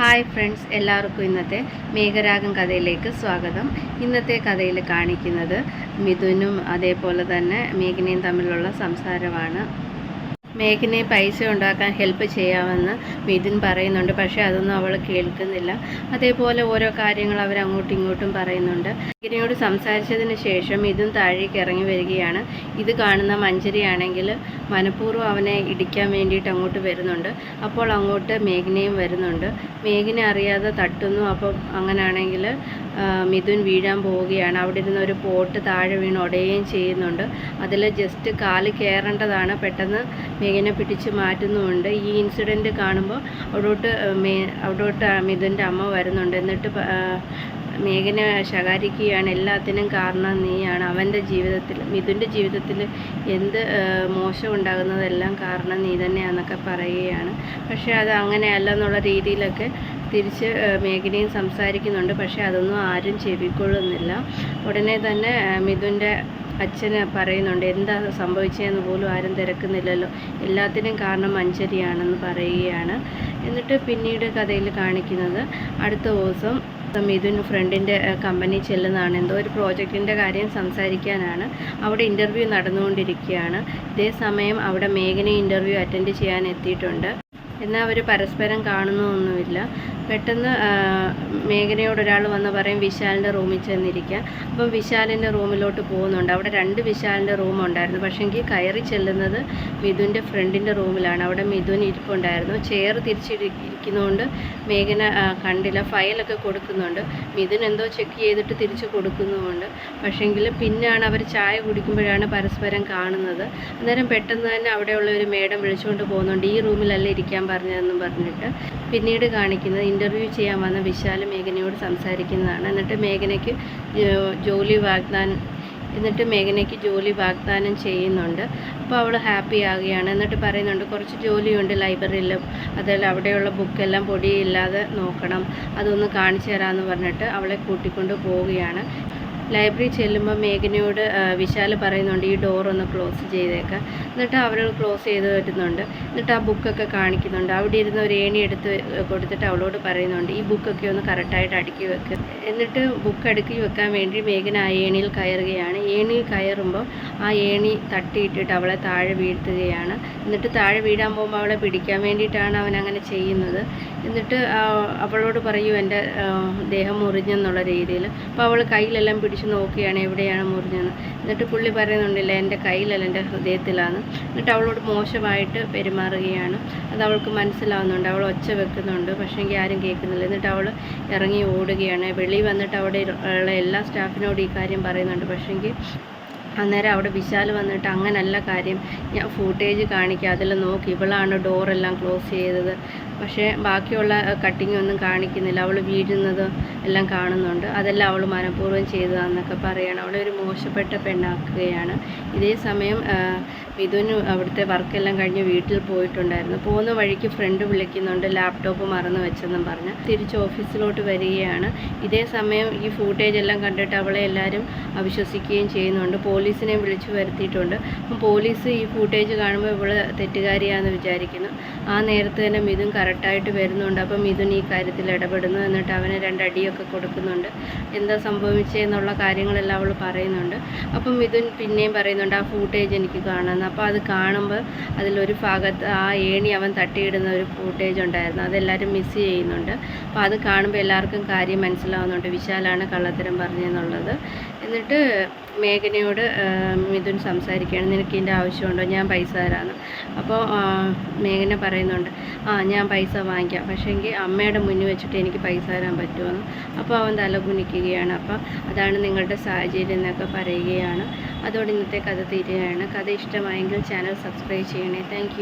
Hi friends, എല്ലാവർക്കും ഇന്നത്തെ മേഘരാഗം കഥയിലേക്ക് സ്വാഗതം. ഇന്നത്തെ കഥയിൽ കാണിക്കുന്നത് മിഥുനും അതേപോലെ തന്നെ മേഘനയും തമ്മിലുള്ള സംസാരമാണ്. മേഘനെ പൈസ ഉണ്ടാക്കാൻ ഹെൽപ്പ് ചെയ്യാമെന്ന് മിഥുൻ പറയുന്നുണ്ട്. പക്ഷേ അതൊന്നും അവൾ കേൾക്കുന്നില്ല. അതേപോലെ ഓരോ കാര്യങ്ങൾ അവർ അങ്ങോട്ടും ഇങ്ങോട്ടും പറയുന്നുണ്ട്. മേഘനയോട് സംസാരിച്ചതിന് ശേഷം മിഥുൻ താഴേക്ക് ഇറങ്ങി വരികയാണ്. ഇത് കാണുന്ന മഞ്ജരിയാണെങ്കിൽ മനഃപൂർവ്വം അവനെ ഇടിക്കാൻ വേണ്ടിയിട്ട് അങ്ങോട്ട് വരുന്നുണ്ട്. അപ്പോൾ അങ്ങോട്ട് മേഘനയും വരുന്നുണ്ട്. മേഘന അറിയാതെ തട്ടുന്നു. അപ്പം അങ്ങനെയാണെങ്കിൽ മിഥുൻ വീഴാൻ പോവുകയാണ്. അവിടെ ഇരുന്ന ഒരു പോട്ട് താഴെ വീണ് ഉടയുകയും ചെയ്യുന്നുണ്ട്. അതിൽ ജസ്റ്റ് കാല് കയറേണ്ടതാണ്. പെട്ടെന്ന് മേഘനെ പിടിച്ച് മാറ്റുന്നുമുണ്ട്. ഈ ഇൻസിഡൻറ്റ് കാണുമ്പോൾ അവിടോട്ട് മിഥുൻ്റെ അമ്മ വരുന്നുണ്ട്. എന്നിട്ട് മേഘനെ ശകാരിക്കുകയാണ്. എല്ലാത്തിനും കാരണം നീയാണ്. അവൻ്റെ ജീവിതത്തിൽ, മിഥുൻ്റെ ജീവിതത്തിൽ എന്ത് മോശം ഉണ്ടാകുന്നതെല്ലാം കാരണം നീ തന്നെയാണെന്നൊക്കെ പറയുകയാണ്. പക്ഷേ അത് അങ്ങനെയല്ല എന്നുള്ള രീതിയിലൊക്കെ തിരിച്ച് മേഘനയും സംസാരിക്കുന്നുണ്ട്. പക്ഷേ അതൊന്നും ആരും ചെവിക്കൊള്ളുന്നില്ല. ഉടനെ തന്നെ മിഥുൻ്റെ അച്ഛന് പറയുന്നുണ്ട്, എന്താ സംഭവിച്ചതെന്ന് പോലും ആരും തിരക്കുന്നില്ലല്ലോ, എല്ലാത്തിനും കാരണം മഞ്ജരിയാണെന്ന് പറയുകയാണ്. എന്നിട്ട് പിന്നീട് കഥയിൽ കാണിക്കുന്നത് അടുത്ത ദിവസം മിഥുൻ ഫ്രണ്ടിൻ്റെ കമ്പനി ചെല്ലുന്നതാണ്. എന്തോ ഒരു പ്രോജക്റ്റിൻ്റെ കാര്യം സംസാരിക്കാനാണ്. അവിടെ ഇൻ്റർവ്യൂ നടന്നുകൊണ്ടിരിക്കുകയാണ്. ഇതേ സമയം അവിടെ മേഘന ഇൻ്റർവ്യൂ അറ്റൻഡ് ചെയ്യാൻ എത്തിയിട്ടുണ്ട്. എന്നാൽ അവർ പരസ്പരം കാണുന്നൊന്നുമില്ല. പെട്ടെന്ന് മേഘനയോട് ഒരാൾ വന്ന് പറയും വിശാലിൻ്റെ റൂമിൽ ചെന്നിരിക്കുക. അപ്പം വിശാലിൻ്റെ റൂമിലോട്ട് പോകുന്നുണ്ട്. അവിടെ 2 വിശാലിൻ്റെ റൂമുണ്ടായിരുന്നു. പക്ഷേങ്കിൽ കയറി ചെല്ലുന്നത് മിഥുൻ്റെ ഫ്രണ്ടിൻ്റെ റൂമിലാണ്. അവിടെ മിഥുൻ ഇരിപ്പുണ്ടായിരുന്നു. ചെയർ തിരിച്ചിരിക്കുന്നതുകൊണ്ട് മേഘന കണ്ടില്ല. ഫയലൊക്കെ കൊടുക്കുന്നുണ്ട്. മിഥുൻ എന്തോ ചെക്ക് ചെയ്തിട്ട് തിരിച്ച് കൊടുക്കുന്നുമുണ്ട്. പക്ഷേങ്കിൽ പിന്നാണ് അവർ ചായ കുടിക്കുമ്പോഴാണ് പരസ്പരം കാണുന്നത്. അന്നേരം പെട്ടെന്ന് തന്നെ അവിടെയുള്ള ഒരു മേഡം വിളിച്ചുകൊണ്ട് പോകുന്നുണ്ട്. ഈ റൂമിലല്ലേ ഇരിക്കാൻ പറഞ്ഞതെന്നും പറഞ്ഞിട്ട്. പിന്നീട് കാണിക്കുന്നത് ഇൻ്റർവ്യൂ ചെയ്യാൻ വന്ന വിശാൽ മേഘനയോട് സംസാരിക്കുന്നതാണ്. എന്നിട്ട് മേഘനയ്ക്ക് ജോലി വാഗ്ദാനം ചെയ്യുന്നുണ്ട്. അപ്പോൾ അവൾ ഹാപ്പി ആകുകയാണ്. എന്നിട്ട് പറയുന്നുണ്ട്, കുറച്ച് ജോലിയുണ്ട് ലൈബ്രറിയിലും, അതെല്ലാം അവിടെയുള്ള ബുക്കെല്ലാം പൊടിയില്ലാതെ നോക്കണം, അതൊന്ന് കാണിച്ചു തരാമെന്ന് പറഞ്ഞിട്ട് അവളെ കൂട്ടിക്കൊണ്ട് പോവുകയാണ്. ലൈബ്രറി ചെല്ലുമ്പോൾ മേഘനയോട് വിശാൽ പറയുന്നുണ്ട്, ഈ ഡോറൊന്ന് ക്ലോസ് ചെയ്തേക്കാം. എന്നിട്ട് അവർ ക്ലോസ് ചെയ്ത് വരുന്നുണ്ട്. എന്നിട്ട് ആ ബുക്കൊക്കെ കാണിക്കുന്നുണ്ട്. അവിടെ ഇരുന്ന് ഒരു ഏണി എടുത്ത് കൊടുത്തിട്ട് അവളോട് പറയുന്നുണ്ട്, ഈ ബുക്കൊക്കെ ഒന്ന് കറക്റ്റായിട്ട് അടുക്കി വെക്കുക. എന്നിട്ട് ബുക്ക് അടുക്കി വെക്കാൻ വേണ്ടി മേഘന ആ ഏണിയിൽ കയറുകയാണ്. ഏണിയിൽ കയറുമ്പോൾ ആ ഏണി തട്ടിയിട്ടിട്ട് അവളെ താഴെ വീഴ്ത്തുകയാണ്. എന്നിട്ട് താഴെ വീഴാൻ പോകുമ്പോൾ അവളെ പിടിക്കാൻ വേണ്ടിയിട്ടാണ് അവൻ അങ്ങനെ ചെയ്യുന്നത്. എന്നിട്ട് അവളോട് പറയൂ എൻ്റെ ദേഹം മുറിഞ്ഞെന്നുള്ള രീതിയിൽ. അപ്പോൾ അവൾ കയ്യിലെല്ലാം പിടിച്ച് നോക്കുകയാണ് എവിടെയാണ് മുറിഞ്ഞെന്ന്. എന്നിട്ട് പുള്ളി പറയുന്നുണ്ടില്ല, എൻ്റെ കയ്യിലല്ല, എൻ്റെ ഹൃദയത്തിലാണ്. എന്നിട്ട് അവളോട് മോശമായിട്ട് പെരുമാറുകയാണ്. അത് അവൾക്ക് മനസ്സിലാവുന്നുണ്ട്. അവൾ ഒച്ച വെക്കുന്നുണ്ട്. പക്ഷേങ്കിൽ ആരും കേൾക്കുന്നില്ല. എന്നിട്ട് അവൾ ഇറങ്ങി ഓടുകയാണ്. വെളിയിൽ വന്നിട്ട് അവിടെ ഉള്ള എല്ലാ സ്റ്റാഫിനോടും ഈ കാര്യം പറയുന്നുണ്ട്. പക്ഷേങ്കിൽ അന്നേരം അവിടെ വിശാൽ വന്നിട്ട് അങ്ങനല്ല കാര്യം, ഞാൻ ഫൂട്ടേജ് കാണിക്കുക, അതിൽ നോക്കി ഇവളാണ് ഡോറെല്ലാം ക്ലോസ് ചെയ്തത്. പക്ഷേ ബാക്കിയുള്ള കട്ടിങ് ഒന്നും കാണിക്കുന്നില്ല. അവൾ വീഴുന്നത് എല്ലാം കാണുന്നുണ്ട്. അതെല്ലാം അവൾ മനഃപൂർവ്വം ചെയ്തതാണെന്നൊക്കെ പറയുകയാണ്. അവളെ ഒരു മോശപ്പെട്ട പെണ്ണാക്കുകയാണ്. ഇതേ സമയം മിഥുന് അവിടുത്തെ വർക്കെല്ലാം കഴിഞ്ഞ് വീട്ടിൽ പോയിട്ടുണ്ടായിരുന്നു. പോകുന്ന വഴിക്ക് ഫ്രണ്ട് വിളിക്കുന്നുണ്ട്, ലാപ്ടോപ്പ് മറന്നു വെച്ചെന്നും പറഞ്ഞ്. തിരിച്ച് ഓഫീസിലോട്ട് വരികയാണ്. ഇതേ സമയം ഈ ഫൂട്ടേജ് എല്ലാം കണ്ടിട്ട് അവളെ എല്ലാവരും അവിശ്വസിക്കുകയും ചെയ്യുന്നുണ്ട്. പോലീസിനെ വിളിച്ചു വരുത്തിയിട്ടുണ്ട്. അപ്പം പോലീസ് ഈ ഫൂട്ടേജ് കാണുമ്പോൾ ഇവള് തെറ്റുകാരിയാണെന്ന് വിചാരിക്കുന്നു. ആ നേരത്ത് തന്നെ മിഥുൻ കറക്റ്റായിട്ട് വരുന്നുണ്ട്. അപ്പം മിഥുൻ ഈ കാര്യത്തിൽ ഇടപെടുന്നു. എന്നിട്ട് അവന് 2 അടിയൊക്കെ കൊടുക്കുന്നുണ്ട്. എന്താ സംഭവിച്ചതെന്നുള്ള കാര്യങ്ങളെല്ലാം അവൾ പറയുന്നുണ്ട്. അപ്പം മിഥുൻ പിന്നെയും പറയുന്നുണ്ട്, ആ ഫൂട്ടേജ് എനിക്ക് കാണാമെന്ന്. അപ്പോൾ അത് കാണുമ്പോൾ അതിലൊരു ഭാഗത്ത് ആ ഏണി അവൻ തട്ടിയിടുന്ന ഒരു ഫൂട്ടേജ് ഉണ്ടായിരുന്നു. അതെല്ലാവരും മിസ് ചെയ്യുന്നുണ്ട്. അപ്പോൾ അത് കാണുമ്പോൾ എല്ലാവർക്കും കാര്യം മനസ്സിലാവുന്നുണ്ട്, വിശാലാണ് കള്ളത്തരം പറഞ്ഞതെന്നുള്ളത്. എന്നിട്ട് മേഘനയോട് മിഥുൻ സംസാരിക്കുകയാണ്, നിനക്ക് ഇതിൻ്റെ ആവശ്യമുണ്ടോ, ഞാൻ പൈസ തരാമെന്ന്. അപ്പോൾ മേഘന പറയുന്നുണ്ട്, ഞാൻ പൈസ വാങ്ങിക്കാം, പക്ഷേങ്കിൽ അമ്മയുടെ മുന്നിൽ വെച്ചിട്ട് എനിക്ക് പൈസ തരാൻ പറ്റുമെന്ന്. അപ്പോൾ അവൻ തല കുനിക്കുകയാണ്. അപ്പോൾ അതാണ് നിങ്ങളുടെ സാഹചര്യം എന്നൊക്കെ പറയുകയാണ്. അതോടെ ഇന്നത്തെ കഥ തീരുകയാണ്. കഥ ഇഷ്ടമായെങ്കിൽ ചാനൽ സബ്സ്ക്രൈബ് ചെയ്യണേ. താങ്ക്